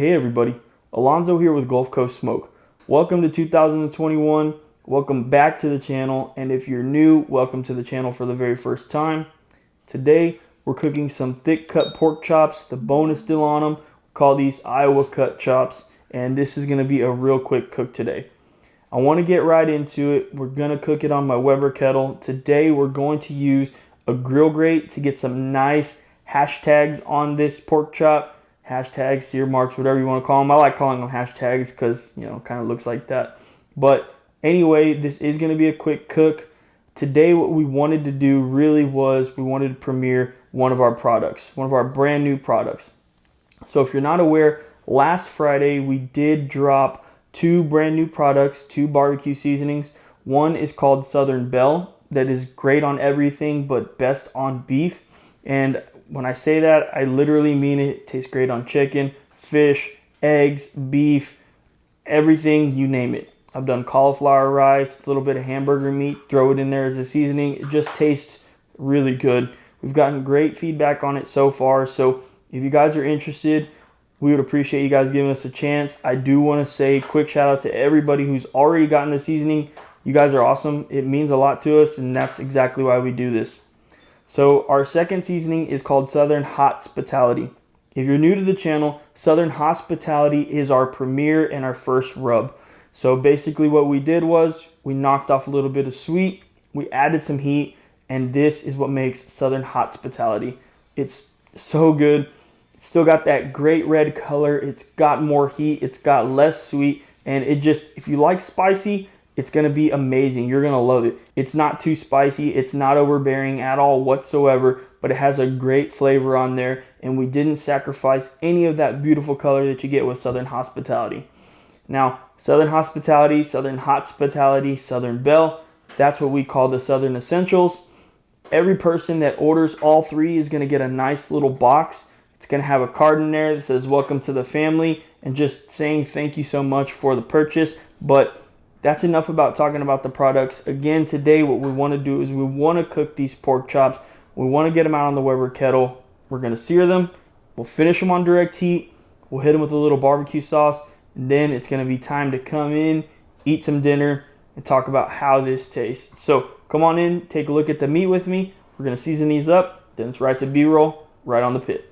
Hey everybody, Alonzo here with Gulf Coast Smoke. Welcome to 2021. Welcome back to the channel, and if you're new, welcome to the channel for the very first time. Today we're cooking some thick cut pork chops. The bone is still on them. We call these Iowa cut chops, and this is going to be a real quick cook today. I want to get right into it. We're going to cook it on my Weber kettle. Today we're going to use a grill grate to get some nice hashtags on this pork chop. Hashtags, sear marks, whatever you want to call them. I like calling them hashtags because, you know, it kind of looks like that. But anyway, this is going to be a quick cook. Today what we wanted to do really was we wanted to premiere one of our products, one of our brand new products. So if you're not aware, last Friday we did drop two brand new products, two barbecue seasonings. One is called Southern Belle, that is great on everything but best on beef. And when I say that, I literally mean it. It tastes great on chicken, fish, eggs, beef, everything, you name it. I've done cauliflower rice, a little bit of hamburger meat, throw it in there as a seasoning. It just tastes really good. We've gotten great feedback on it so far. So if you guys are interested, we would appreciate you guys giving us a chance. I do want to say a quick shout out to everybody who's already gotten the seasoning. You guys are awesome. It means a lot to us, and that's exactly why we do this. So our second seasoning is called Southern HOTspitality. If you're new to the channel, Southern HOTspitality is our premiere and our first rub. So basically what we did was we knocked off a little bit of sweet, we added some heat, and this is what makes Southern HOTspitality. It's so good. It's still got that great red color. It's got more heat. It's got less sweet. And it just, if you like spicy, it's going to be amazing. You're going to love it. It's not too spicy. It's not overbearing at all whatsoever, but it has a great flavor on there. And we didn't sacrifice any of that beautiful color that you get with Southern HOTspitality. Now, Southern HOTspitality, Southern HOTspitality, Southern Belle, that's what we call the Southern Essentials. Every person that orders all three is going to get a nice little box. It's going to have a card in there that says welcome to the family and just saying thank you so much for the purchase. But that's enough about talking about the products. Again, today what we want to do is we want to cook these pork chops. We want to get them out on the Weber kettle. We're going to sear them. We'll finish them on direct heat. We'll hit them with a little barbecue sauce. And then it's going to be time to come in, eat some dinner, and talk about how this tastes. So come on in, take a look at the meat with me. We're going to season these up. Then it's right to B-roll, right on the pit.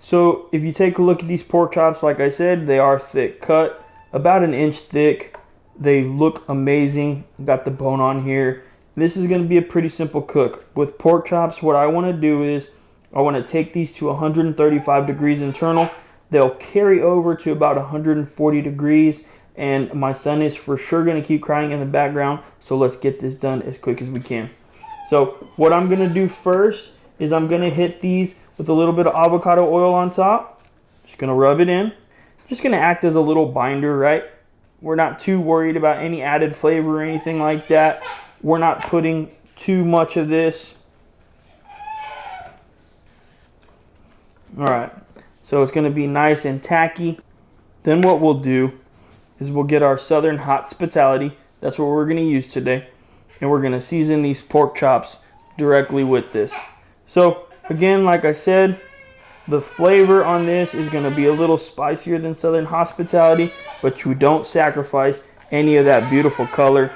So if you take a look at these pork chops, like I said, they are thick cut, about an inch thick. They look amazing. Got the bone on here. This is going to be a pretty simple cook. With pork chops, what I want to do is I want to take these to 135 degrees internal. They'll carry over to about 140 degrees. And my son is for sure going to keep crying in the background. So let's get this done as quick as we can. So what I'm going to do first is I'm going to hit these with a little bit of avocado oil on top. Just going to rub it in. Just going to act as a little binder, right? We're not too worried about any added flavor or anything like that. We're not putting too much of this. All right, so it's going to be nice and tacky. Then what we'll do is we'll get our Southern HOTspitality. That's what we're going to use today. And we're going to season these pork chops directly with this. So again, like I said, the flavor on this is going to be a little spicier than Southern HOTspitality, but you don't sacrifice any of that beautiful color.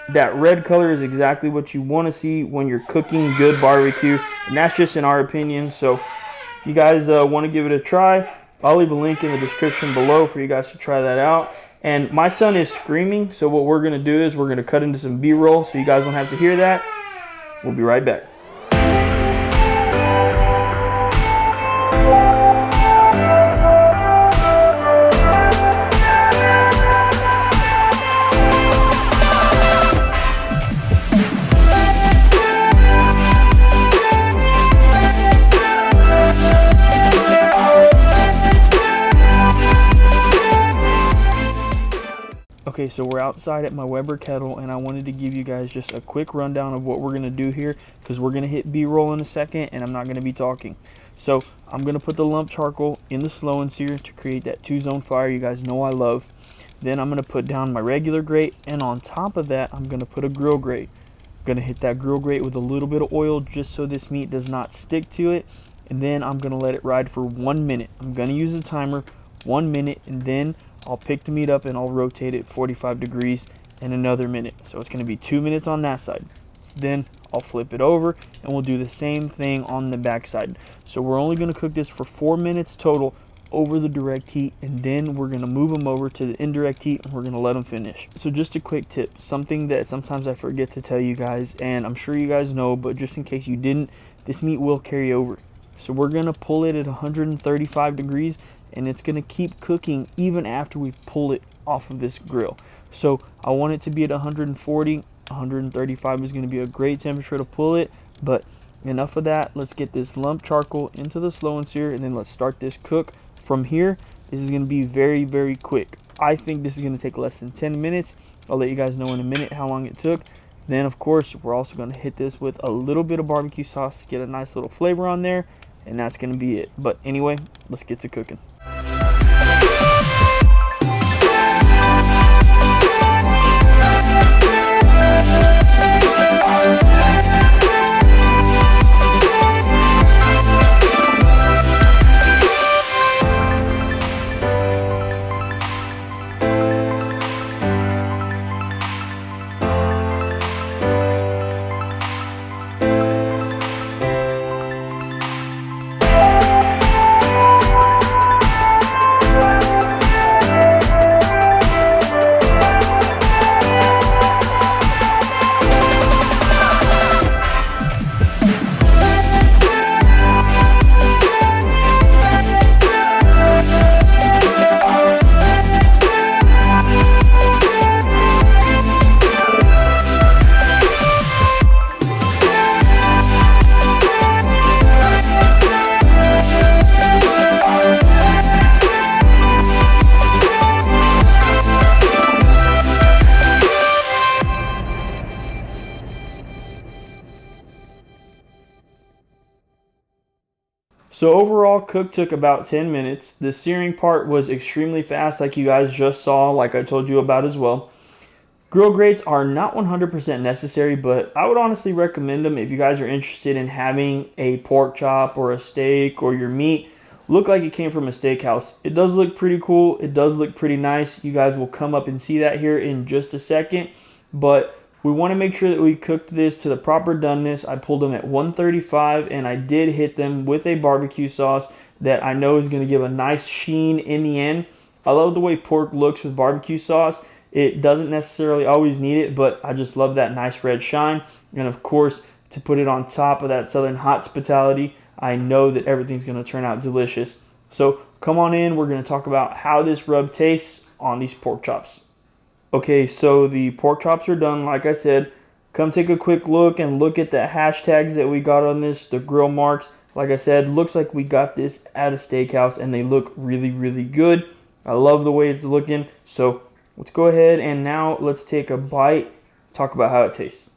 That red color is exactly what you want to see when you're cooking good barbecue, and that's just in our opinion. So if you guys want to give it a try, I'll leave a link in the description below for you guys to try that out. And my son is screaming, so what we're going to do is we're going to cut into some B-roll so you guys don't have to hear that. We'll be right back. Okay, so we're outside at my Weber kettle, and I wanted to give you guys just a quick rundown of what we're going to do here, because we're going to hit B-roll in a second, and I'm not going to be talking. So I'm going to put the lump charcoal in the slow and sear to create that 2-zone fire you guys know I love. Then I'm going to put down my regular grate, and on top of that, I'm going to put a grill grate. I'm going to hit that grill grate with a little bit of oil just so this meat does not stick to it. And then I'm going to let it ride for 1 minute. I'm going to use a timer. 1 minute, and then I'll pick the meat up and I'll rotate it 45 degrees in another minute. So it's going to be 2 minutes on that side. Then I'll flip it over and we'll do the same thing on the back side. So we're only going to cook this for 4 minutes total over the direct heat, and then we're going to move them over to the indirect heat and we're going to let them finish. So just a quick tip, something that sometimes I forget to tell you guys, and I'm sure you guys know, but just in case you didn't, this meat will carry over. So we're going to pull it at 135 degrees and it's going to keep cooking even after we pull it off of this grill. So I want it to be at 140. 135 is going to be a great temperature to pull it, but enough of that. Let's get this lump charcoal into the slow and sear, and then let's start this cook. From here, this is going to be very, very quick. I think this is going to take less than 10 minutes. I'll let you guys know in a minute how long it took. Then, of course, we're also going to hit this with a little bit of barbecue sauce to get a nice little flavor on there, and that's going to be it. But anyway, let's get to cooking. So overall, cook took about 10 minutes. The searing part was extremely fast, like you guys just saw, like I told you about as well. Grill grates are not 100% necessary, but I would honestly recommend them if you guys are interested in having a pork chop or a steak or your meat look like it came from a steakhouse. It does look pretty cool. It does look pretty nice. You guys will come up and see that here in just a second, but we want to make sure that we cooked this to the proper doneness. I pulled them at 135 and I did hit them with a barbecue sauce that I know is going to give a nice sheen in the end. I love the way pork looks with barbecue sauce. It doesn't necessarily always need it, but I just love that nice red shine. And of course, to put it on top of that Southern HOTspitality, I know that everything's going to turn out delicious. So come on in. We're going to talk about how this rub tastes on these pork chops. Okay, so the pork chops are done. Like I said, come take a quick look and look at the hashtags that we got on this, the grill marks. Like I said, looks like we got this at a steakhouse and they look really, really good. I love the way it's looking. So let's go ahead and now let's take a bite, talk about how it tastes.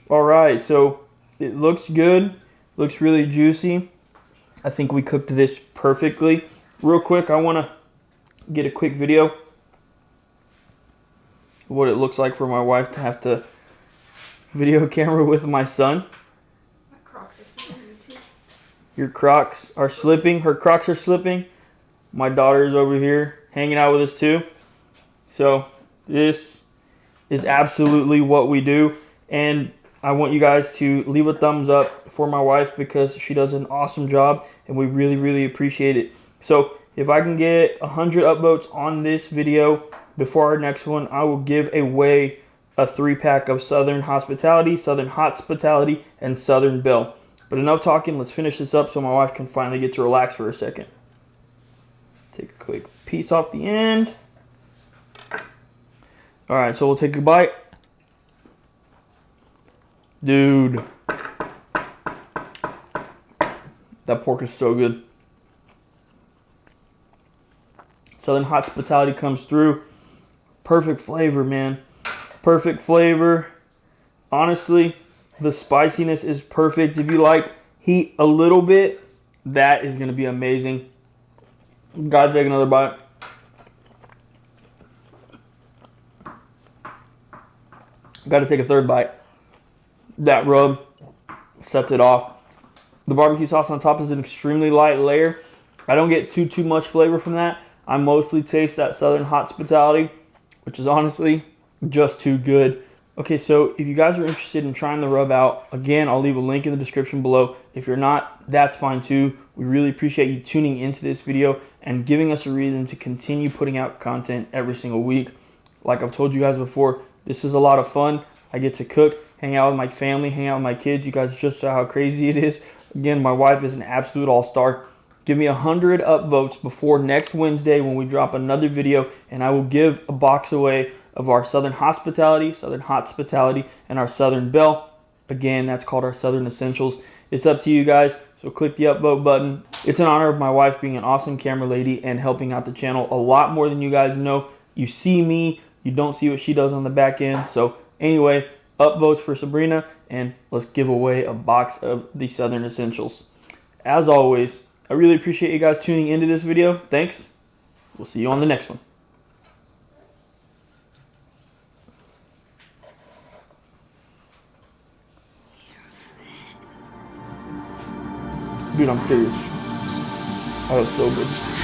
All right, so it looks good, looks really juicy. I think we cooked this perfectly. Real quick, I want to get a quick video of what it looks like for my wife to have to video camera with my son. My Crocs are slipping too. Your Crocs are slipping. Her Crocs are slipping. My daughter is over here hanging out with us too. So this is absolutely what we do. And I want you guys to leave a thumbs up for my wife because she does an awesome job and we really, really appreciate it. So if I can get 100 upvotes on this video before our next one, I will give away a 3-pack of Southern HOTspitality, and Southern Belle. But enough talking, let's finish this up so my wife can finally get to relax for a second. Take a quick piece off the end. All right, so we'll take a bite. Dude, that pork is so good. Southern HOTspitality comes through. Perfect flavor, man. Perfect flavor. Honestly, the spiciness is perfect. If you like heat a little bit, that is going to be amazing. Gotta take another bite. Got to take a third bite. That rub sets it off. The barbecue sauce on top is an extremely light layer. I don't get too much flavor from that. I mostly taste that Southern HOTspitality, which is honestly just too good. Okay, so if you guys are interested in trying the rub out, again, I'll leave a link in the description below. If you're not, that's fine too. We really appreciate you tuning into this video and giving us a reason to continue putting out content every single week. Like I've told you guys before, this is a lot of fun. I get to cook, hang out with my family, hang out with my kids. You guys just saw how crazy it is. Again, my wife is an absolute all-star. Give me 100 upvotes before next Wednesday when we drop another video, and I will give a box away of our Southern HOTspitality, and our Southern Belle. Again, that's called our Southern Essentials. It's up to you guys, so click the upvote button. It's an honor of my wife being an awesome camera lady and helping out the channel a lot more than you guys know. You see me, you don't see what she does on the back end. So anyway, upvotes for Sabrina, and let's give away a box of the Southern Essentials. As always, I really appreciate you guys tuning into this video. Thanks. We'll see you on the next one. Dude, I'm serious. That was so good.